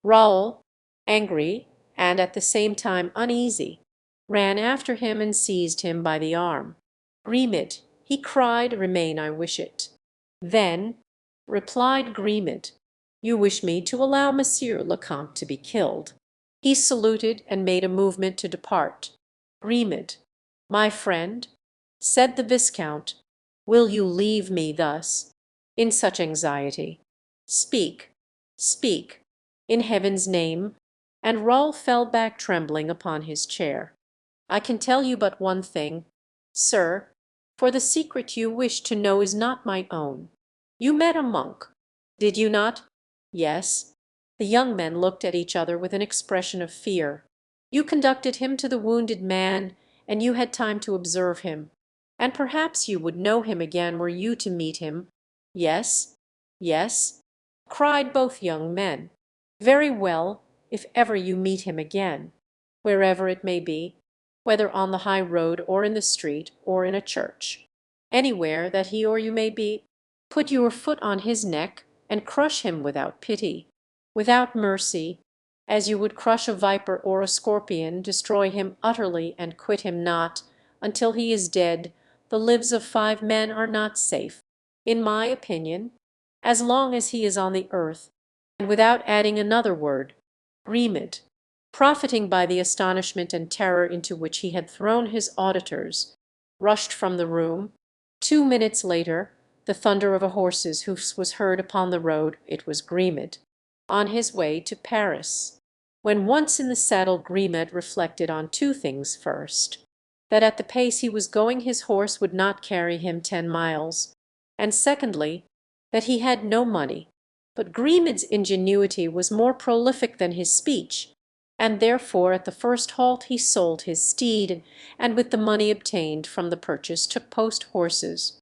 Raoul, angry and at the same time uneasy, ran after him and seized him by the arm. "Grimaud," he cried, "remain, I wish it." "Then," replied Grimaud, "you wish me to allow Monsieur le Comte to be killed." He saluted and made a movement to depart. "Grimaud, my friend," said the Viscount, "will you leave me thus, in such anxiety? Speak, speak, in Heaven's name!" And Raoul fell back trembling upon his chair. "I can tell you but one thing, sir, for the secret you wish to know is not my own. You met a monk, did you not?" "Yes." The young men looked at each other with an expression of fear. "You conducted him to the wounded man, and you had time to observe him. And perhaps you would know him again were you to meet him." "Yes, yes," cried both young men. "Very well, if ever you meet him again, wherever it may be, whether on the high road or in the street or in a church, anywhere that he or you may be, put your foot on his neck and crush him without pity, without mercy, as you would crush a viper or a scorpion, destroy him utterly and quit him not until he is dead. The lives of 5 men are not safe, in my opinion, as long as he is on the earth." And without adding another word, Grimaud, profiting by the astonishment and terror into which he had thrown his auditors, rushed from the room. 2 minutes later, the thunder of a horse's hoofs was heard upon the road. It was Grimaud, on his way to Paris. When once in the saddle, Grimaud reflected on two things: first, that at the pace he was going his horse would not carry him 10 miles, and secondly, that he had no money. But Grimaud's ingenuity was more prolific than his speech, and therefore at the first halt he sold his steed, and with the money obtained from the purchase took post horses.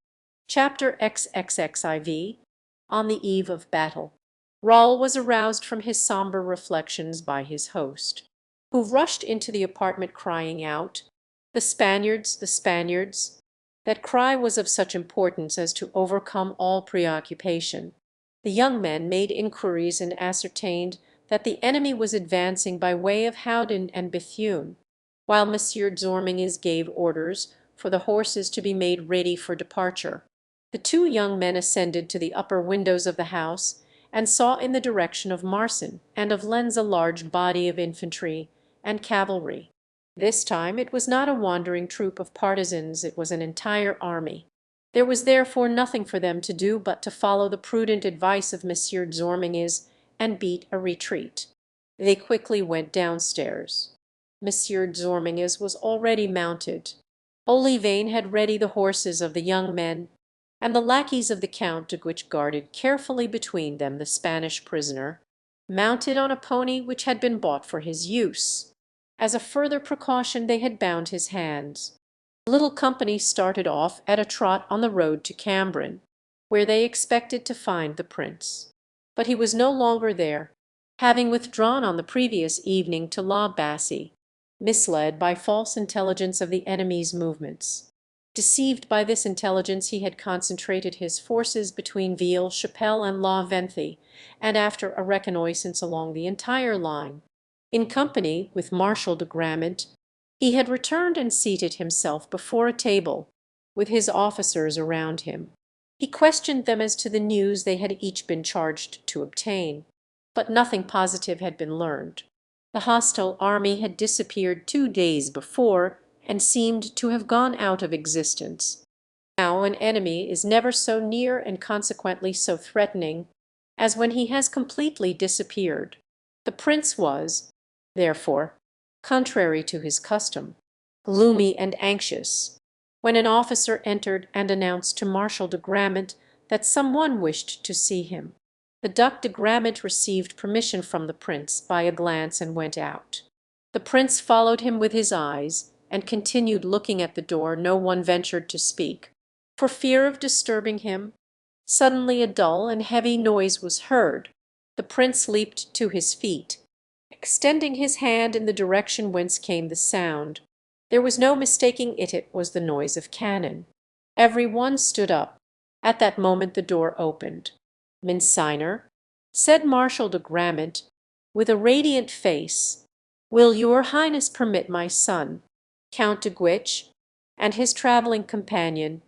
Chapter XXXIV. On the eve of battle. Raoul was aroused from his sombre reflections by his host, who rushed into the apartment crying out, "The Spaniards, the Spaniards!" That cry was of such importance as to overcome all preoccupation. The young men made inquiries and ascertained that the enemy was advancing by way of Houdon and Bethune, while Monsieur Zorminges gave orders for the horses to be made ready for departure. The two young men ascended to the upper windows of the house, and saw in the direction of Marsin and of Lens a large body of infantry and cavalry. This time it was not a wandering troop of partisans, it was an entire army. There was therefore nothing for them to do but to follow the prudent advice of Monsieur Zorminges and beat a retreat. They quickly went downstairs. Monsieur Zorminges was already mounted. Olivain had ready the horses of the young men, and the lackeys of the Count de Guiche guarded carefully between them the Spanish prisoner, mounted on a pony which had been bought for his use. As a further precaution they had bound his hands. The little company started off at a trot on the road to Cambrin, where they expected to find the prince. But he was no longer there, having withdrawn on the previous evening to La Bassée, misled by false intelligence of the enemy's movements. Deceived by this intelligence, he had concentrated his forces between Ville Chapelle and La Venthie, and after a reconnaissance along the entire line, in company with Marshal de Grammont, he had returned and seated himself before a table, with his officers around him. He questioned them as to the news they had each been charged to obtain, but nothing positive had been learned. The hostile army had disappeared 2 days before, and seemed to have gone out of existence. Now an enemy is never so near and consequently so threatening as when he has completely disappeared. The prince was, therefore, contrary to his custom, gloomy and anxious, when an officer entered and announced to Marshal de Grammont that some one wished to see him. The Duc de Grammont received permission from the prince by a glance and went out. The prince followed him with his eyes, and continued looking at the door. No one ventured to speak, for fear of disturbing him. Suddenly a dull and heavy noise was heard. The prince leaped to his feet, extending his hand in the direction whence came the sound. There was no mistaking it, it was the noise of cannon. Every one stood up. At that moment the door opened. "Minciner," said Marshal de Grammont, with a radiant face, "Will your Highness permit my son, Count de Guiche, and his travelling companion,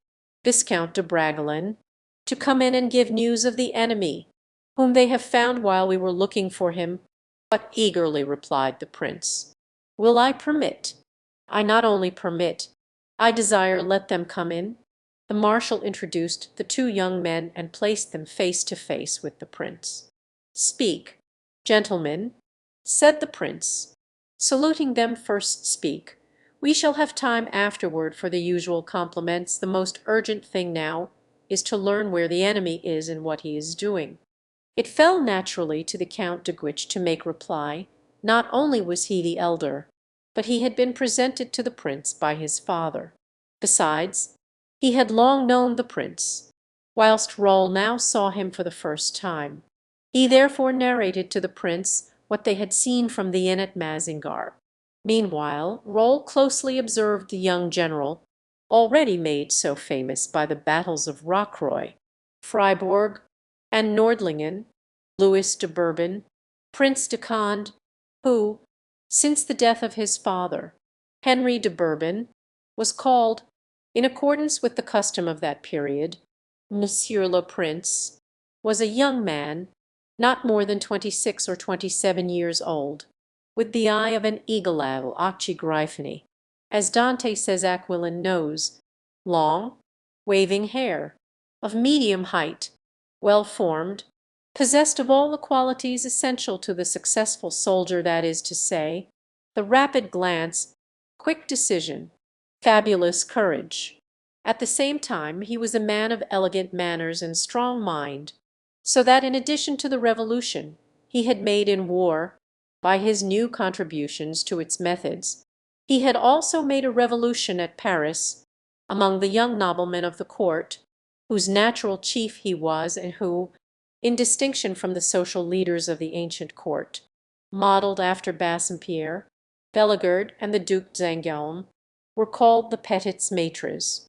Viscount de Bragelonne, to come in and give news of the enemy, whom they have found while we were looking for him?" "But," eagerly replied the prince, "will I permit? I not only permit, I desire let them come in." The marshal introduced the two young men and placed them face to face with the prince. "Speak, gentlemen," said the prince, saluting them. "First speak. We shall have time afterward for the usual compliments. The most urgent thing now is to learn where the enemy is and what he is doing." It fell naturally to the Count de Guiche to make reply. Not only was he the elder, but he had been presented to the prince by his father. Besides, he had long known the prince, whilst Roll now saw him for the first time. He therefore narrated to the prince what they had seen from the inn at Mazingarbe. Meanwhile, Roll closely observed the young general, already made so famous by the battles of Rocroi, Fribourg, and Nordlingen, Louis de Bourbon, Prince de Conde, who, since the death of his father, Henry de Bourbon, was called, in accordance with the custom of that period, Monsieur le Prince, was a young man, not more than 26 or 27 years old, with the eye of an eagle-owl Ochigryphony, as Dante says Aquilin nose, long, waving hair, of medium height, well formed, possessed of all the qualities essential to the successful soldier, that is to say, the rapid glance, quick decision, fabulous courage. At the same time he was a man of elegant manners and strong mind, so that in addition to the revolution he had made in war, by his new contributions to its methods, he had also made a revolution at Paris among the young noblemen of the court, whose natural chief he was, and who, in distinction from the social leaders of the ancient court, modelled after Bassompierre, Bellegarde, and the Duc d'Enghien, were called the Petits Maîtres.